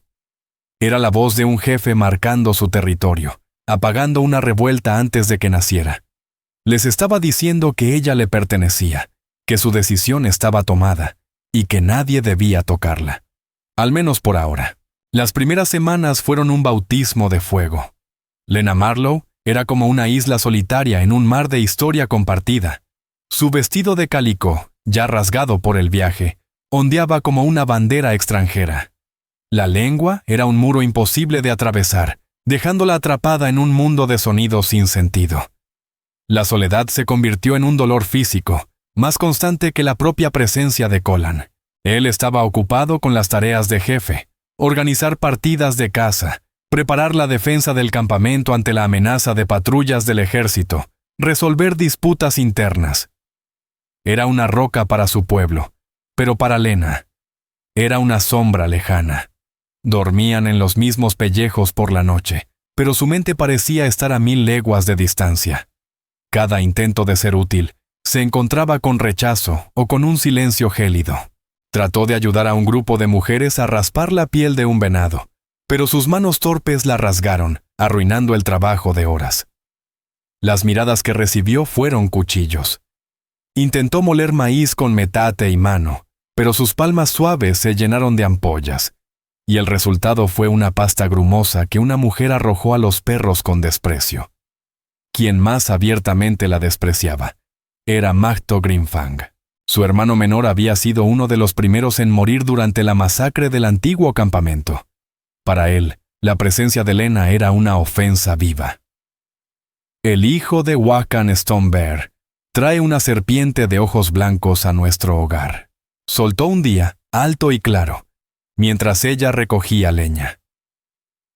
[SPEAKER 1] Era la voz de un jefe marcando su territorio, apagando una revuelta antes de que naciera. Les estaba diciendo que ella le pertenecía, que su decisión estaba tomada y que nadie debía tocarla. Al menos por ahora. Las primeras semanas fueron un bautismo de fuego. Lena Marlowe era como una isla solitaria en un mar de historia compartida. Su vestido de calicó, ya rasgado por el viaje, ondeaba como una bandera extranjera. La lengua era un muro imposible de atravesar, dejándola atrapada en un mundo de sonidos sin sentido. La soledad se convirtió en un dolor físico, más constante que la propia presencia de Colin. Él estaba ocupado con las tareas de jefe, organizar partidas de caza, preparar la defensa del campamento ante la amenaza de patrullas del ejército, resolver disputas internas. Era una roca para su pueblo, pero para Lena era una sombra lejana. Dormían en los mismos pellejos por la noche, pero su mente parecía estar a 1000 leguas de distancia. Cada intento de ser útil se encontraba con rechazo o con un silencio gélido. Trató de ayudar a un grupo de mujeres a raspar la piel de un venado, pero sus manos torpes la rasgaron, arruinando el trabajo de horas. Las miradas que recibió fueron cuchillos. Intentó moler maíz con metate y mano, pero sus palmas suaves se llenaron de ampollas, y el resultado fue una pasta grumosa que una mujer arrojó a los perros con desprecio. Quien más abiertamente la despreciaba era Mahto Grimfang. Su hermano menor había sido uno de los primeros en morir durante la masacre del antiguo campamento. Para él, la presencia de Lena era una ofensa viva. El hijo de Wakan Stone Bear trae una serpiente de ojos blancos a nuestro hogar. Soltó un día, alto y claro, mientras ella recogía leña.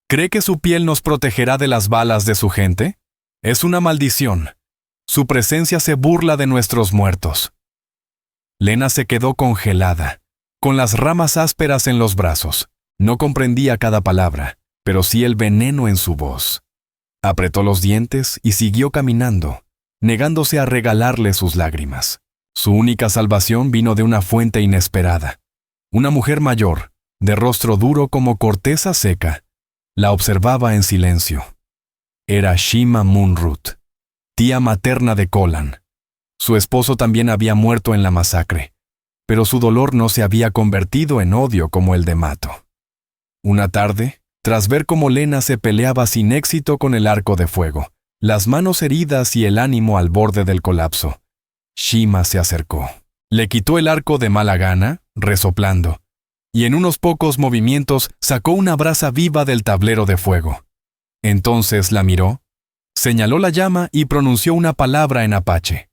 [SPEAKER 1] ¿Cree que su piel nos protegerá de las balas de su gente? Es una maldición. Su presencia se burla de nuestros muertos. Lena se quedó congelada, con las ramas ásperas en los brazos. No comprendía cada palabra, pero sí el veneno en su voz. Apretó los dientes y siguió caminando, negándose a regalarle sus lágrimas. Su única salvación vino de una fuente inesperada. Una mujer mayor, de rostro duro como corteza seca, la observaba en silencio. Era Shima Munrut, tía materna de Kolan. Su esposo también había muerto en la masacre, pero su dolor no se había convertido en odio como el de Mato. Una tarde, tras ver cómo Lena se peleaba sin éxito con el arco de fuego, las manos heridas y el ánimo al borde del colapso, Shima se acercó. Le quitó el arco de mala gana, resoplando, y en unos pocos movimientos sacó una brasa viva del tablero de fuego. Entonces la miró, señaló la llama y pronunció una palabra en apache.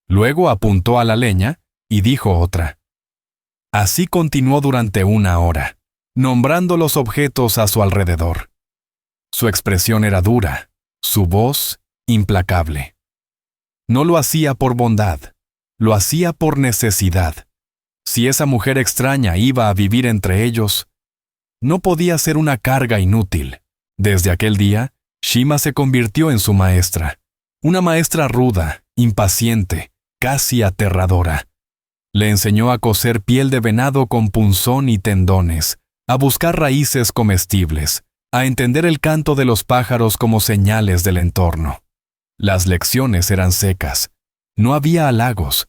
[SPEAKER 1] Luego apuntó a la leña y dijo otra. Así continuó durante 1 hora, nombrando los objetos a su alrededor. Su expresión era dura, su voz implacable. No lo hacía por bondad, lo hacía por necesidad. Si esa mujer extraña iba a vivir entre ellos, no podía ser una carga inútil. Desde aquel día, Shima se convirtió en su maestra. Una maestra ruda, impaciente, casi aterradora. Le enseñó a coser piel de venado con punzón y tendones, a buscar raíces comestibles, a entender el canto de los pájaros como señales del entorno. Las lecciones eran secas, no había halagos,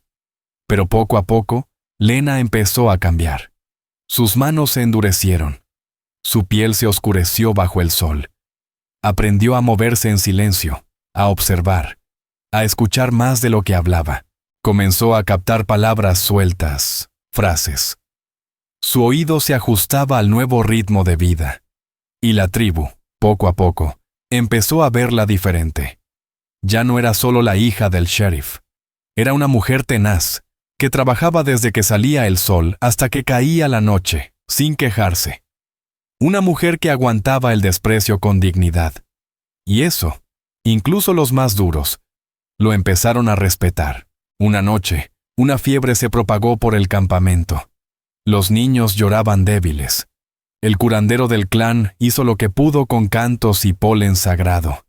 [SPEAKER 1] pero poco a poco, Lena empezó a cambiar. Sus manos se endurecieron, su piel se oscureció bajo el sol. Aprendió a moverse en silencio, a observar, a escuchar más de lo que hablaba. Comenzó a captar palabras sueltas, frases. Su oído se ajustaba al nuevo ritmo de vida. Y la tribu, poco a poco, empezó a verla diferente. Ya no era solo la hija del sheriff. Era una mujer tenaz, que trabajaba desde que salía el sol hasta que caía la noche, sin quejarse. Una mujer que aguantaba el desprecio con dignidad. Y eso, incluso los más duros, lo empezaron a respetar. Una noche, una fiebre se propagó por el campamento. Los niños lloraban débiles. El curandero del clan hizo lo que pudo con cantos y polen sagrado.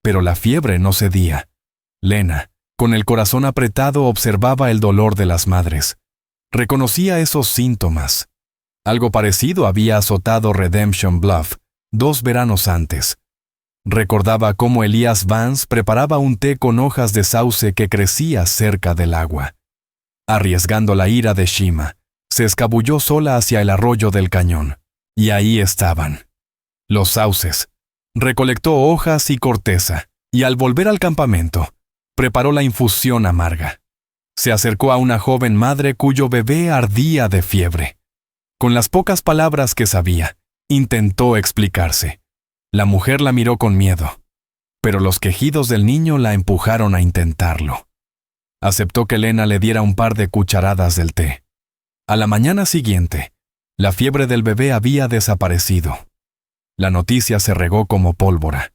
[SPEAKER 1] Pero la fiebre no cedía. Lena, con el corazón apretado, observaba el dolor de las madres. Reconocía esos síntomas. Algo parecido había azotado Redemption Bluff 2 veranos antes. Recordaba cómo Elias Vance preparaba un té con hojas de sauce que crecía cerca del agua. Arriesgando la ira de Shima, se escabulló sola hacia el arroyo del cañón. Y ahí estaban. Los sauces. Recolectó hojas y corteza, y al volver al campamento, preparó la infusión amarga. Se acercó a una joven madre cuyo bebé ardía de fiebre. Con las pocas palabras que sabía, intentó explicarse. La mujer la miró con miedo, pero los quejidos del niño la empujaron a intentarlo. Aceptó que Lena le diera un par de cucharadas del té. A la mañana siguiente, la fiebre del bebé había desaparecido. La noticia se regó como pólvora.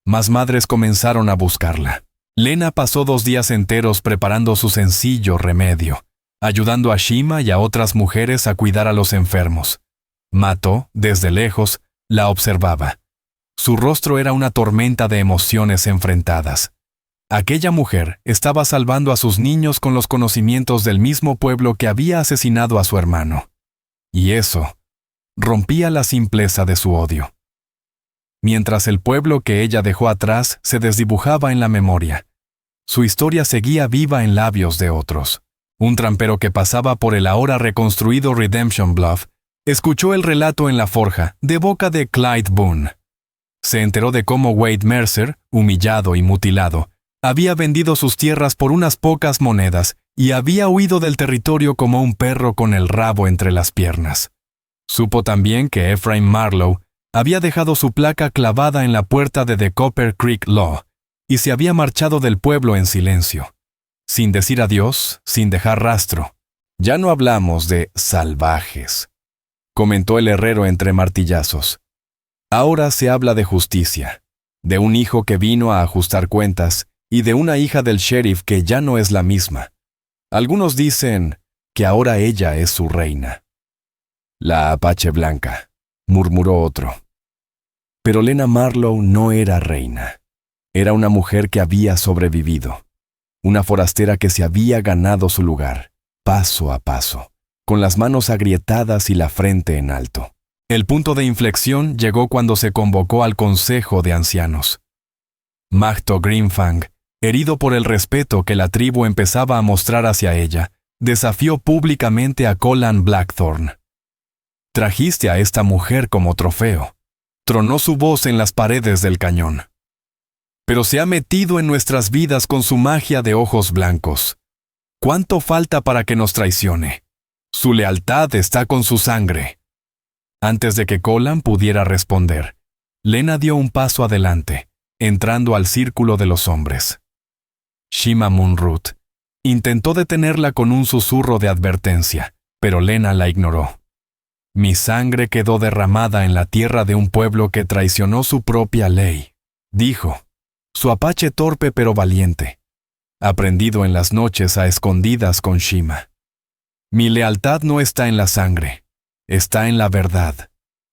[SPEAKER 1] Más madres comenzaron a buscarla. Lena pasó 2 días enteros preparando su sencillo remedio, ayudando a Shima y a otras mujeres a cuidar a los enfermos. Mato, desde lejos, la observaba. Su rostro era una tormenta de emociones enfrentadas. Aquella mujer estaba salvando a sus niños con los conocimientos del mismo pueblo que había asesinado a su hermano. Y eso rompía la simpleza de su odio. Mientras el pueblo que ella dejó atrás se desdibujaba en la memoria, Su historia seguía viva en labios de otros. Un trampero que pasaba por el ahora reconstruido Redemption Bluff escuchó el relato en la forja, de boca de Clyde Boone. Se enteró de cómo Wade Mercer, humillado y mutilado, había vendido sus tierras por unas pocas monedas y había huido del territorio como un perro con el rabo entre las piernas. Supo también que Ephraim Marlowe había dejado su placa clavada en la puerta de The Copper Creek Law y se había marchado del pueblo en silencio, sin decir adiós, sin dejar rastro. Ya no hablamos de salvajes, comentó el herrero entre martillazos. Ahora se habla de justicia, de un hijo que vino a ajustar cuentas y de una hija del sheriff que ya no es la misma. Algunos dicen que ahora ella es su reina. La Apache Blanca, murmuró otro. Pero Lena Marlowe no era reina. Era una mujer que había sobrevivido. Una forastera que se había ganado su lugar, paso a paso, con las manos agrietadas y la frente en alto. El punto de inflexión llegó cuando se convocó al Consejo de Ancianos. Mahto Grimfang, herido por el respeto que la tribu empezaba a mostrar hacia ella, desafió públicamente a Colan Blackthorn. «Trajiste a esta mujer como trofeo», tronó su voz en las paredes del cañón. «Pero se ha metido en nuestras vidas con su magia de ojos blancos. ¿Cuánto falta para que nos traicione? Su lealtad está con su sangre». Antes de que Colan pudiera responder, Lena dio un paso adelante, entrando al círculo de los hombres. Shima Munrut intentó detenerla con un susurro de advertencia, pero Lena la ignoró. «Mi sangre quedó derramada en la tierra de un pueblo que traicionó su propia ley», dijo, su apache torpe pero valiente, aprendido en las noches a escondidas con Shima. «Mi lealtad no está en la sangre. Está en la verdad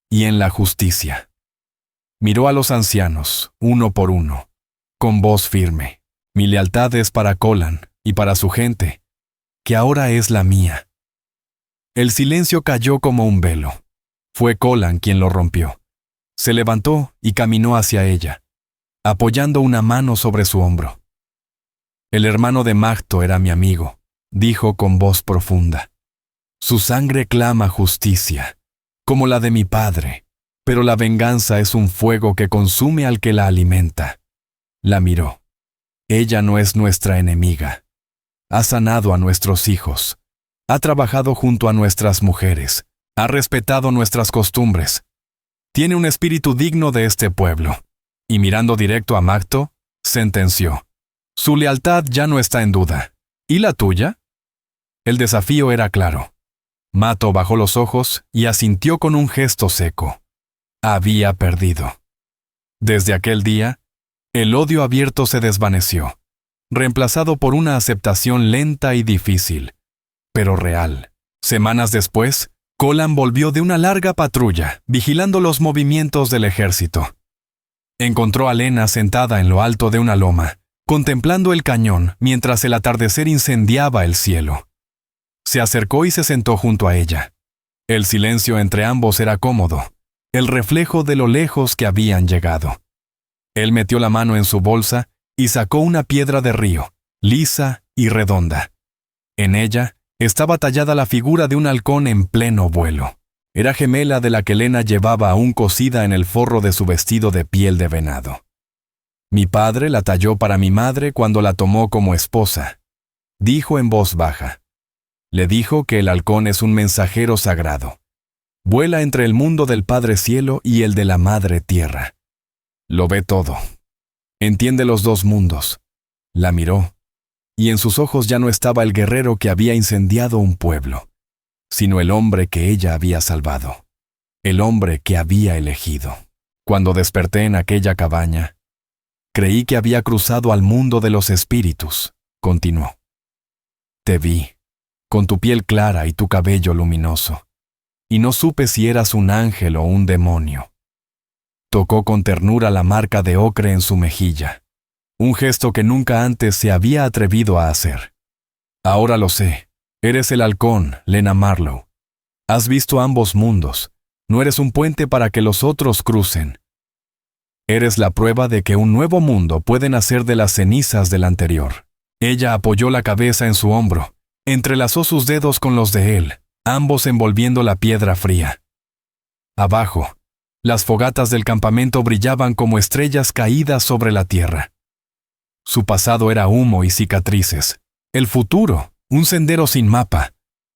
[SPEAKER 1] y en la justicia». Miró a los ancianos, uno por uno, con voz firme. «Mi lealtad es para Colan y para su gente, que ahora es la mía». El silencio cayó como un velo. Fue Colan quien lo rompió. Se levantó y caminó hacia ella, apoyando una mano sobre su hombro. «El hermano de Mahto era mi amigo», dijo con voz profunda. «Su sangre clama justicia, como la de mi padre, pero la venganza es un fuego que consume al que la alimenta». La miró. «Ella no es nuestra enemiga. Ha sanado a nuestros hijos. Ha trabajado junto a nuestras mujeres. Ha respetado nuestras costumbres. Tiene un espíritu digno de este pueblo». Y mirando directo a Mahto, sentenció: «Su lealtad ya no está en duda. ¿Y la tuya?» El desafío era claro. Mahto bajó los ojos y asintió con un gesto seco. Había perdido. Desde aquel día, el odio abierto se desvaneció, reemplazado por una aceptación lenta y difícil, pero real. Semanas después, Colan volvió de una larga patrulla, vigilando los movimientos del ejército. Encontró a Lena sentada en lo alto de una loma, contemplando el cañón mientras el atardecer incendiaba el cielo. Se acercó y se sentó junto a ella. El silencio entre ambos era cómodo, el reflejo de lo lejos que habían llegado. Él metió la mano en su bolsa y sacó una piedra de río, lisa y redonda. En ella estaba tallada la figura de un halcón en pleno vuelo. Era gemela de la que Lena llevaba aún cosida en el forro de su vestido de piel de venado. «Mi padre la talló para mi madre cuando la tomó como esposa», dijo en voz baja. Le dijo que el halcón es un mensajero sagrado. Vuela entre el mundo del Padre Cielo y el de la Madre Tierra. Lo ve todo. Entiende los dos mundos. La miró, y en sus ojos ya no estaba el guerrero que había incendiado un pueblo, sino el hombre que ella había salvado, el hombre que había elegido. Cuando desperté en aquella cabaña, creí que había cruzado al mundo de los espíritus, continuó. Te vi, con tu piel clara y tu cabello luminoso, y no supe si eras un ángel o un demonio. Tocó con ternura la marca de ocre en su mejilla, un gesto que nunca antes se había atrevido a hacer. Ahora lo sé, eres el halcón, Lena Marlowe. Has visto ambos mundos, no eres un puente para que los otros crucen. Eres la prueba de que un nuevo mundo puede nacer de las cenizas del anterior. Ella apoyó la cabeza en su hombro, entrelazó sus dedos con los de él, ambos envolviendo la piedra fría. Abajo, las fogatas del campamento brillaban como estrellas caídas sobre la tierra. Su pasado era humo y cicatrices. El futuro, un sendero sin mapa.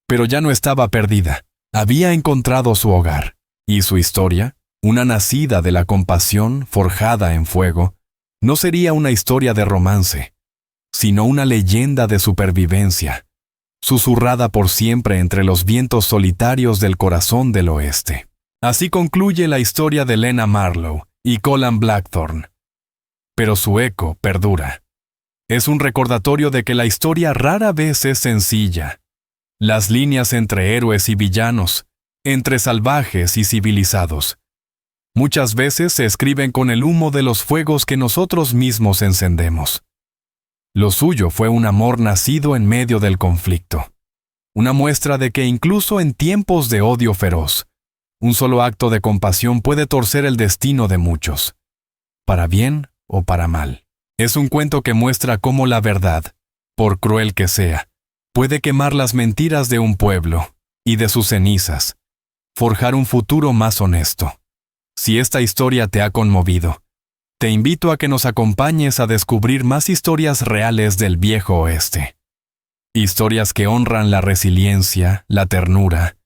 [SPEAKER 1] Pero ya no estaba perdida. Había encontrado su hogar. Y su historia, una nacida de la compasión forjada en fuego, no sería una historia de romance, sino una leyenda de supervivencia, susurrada por siempre entre los vientos solitarios del corazón del oeste. Así concluye la historia de Lena Marlowe y Colin Blackthorne. Pero su eco perdura. Es un recordatorio de que la historia rara vez es sencilla. Las líneas entre héroes y villanos, entre salvajes y civilizados, muchas veces se escriben con el humo de los fuegos que nosotros mismos encendemos. Lo suyo fue un amor nacido en medio del conflicto. Una muestra de que incluso en tiempos de odio feroz, un solo acto de compasión puede torcer el destino de muchos, para bien o para mal. Es un cuento que muestra cómo la verdad, por cruel que sea, puede quemar las mentiras de un pueblo y de sus cenizas, forjar un futuro más honesto. Si esta historia te ha conmovido, te invito a que nos acompañes a descubrir más historias reales del viejo oeste. Historias que honran la resiliencia, la ternura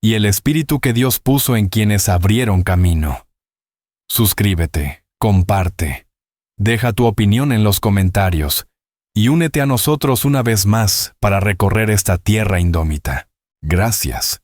[SPEAKER 1] y el espíritu que Dios puso en quienes abrieron camino. Suscríbete, comparte, deja tu opinión en los comentarios y únete a nosotros una vez más para recorrer esta tierra indómita. Gracias.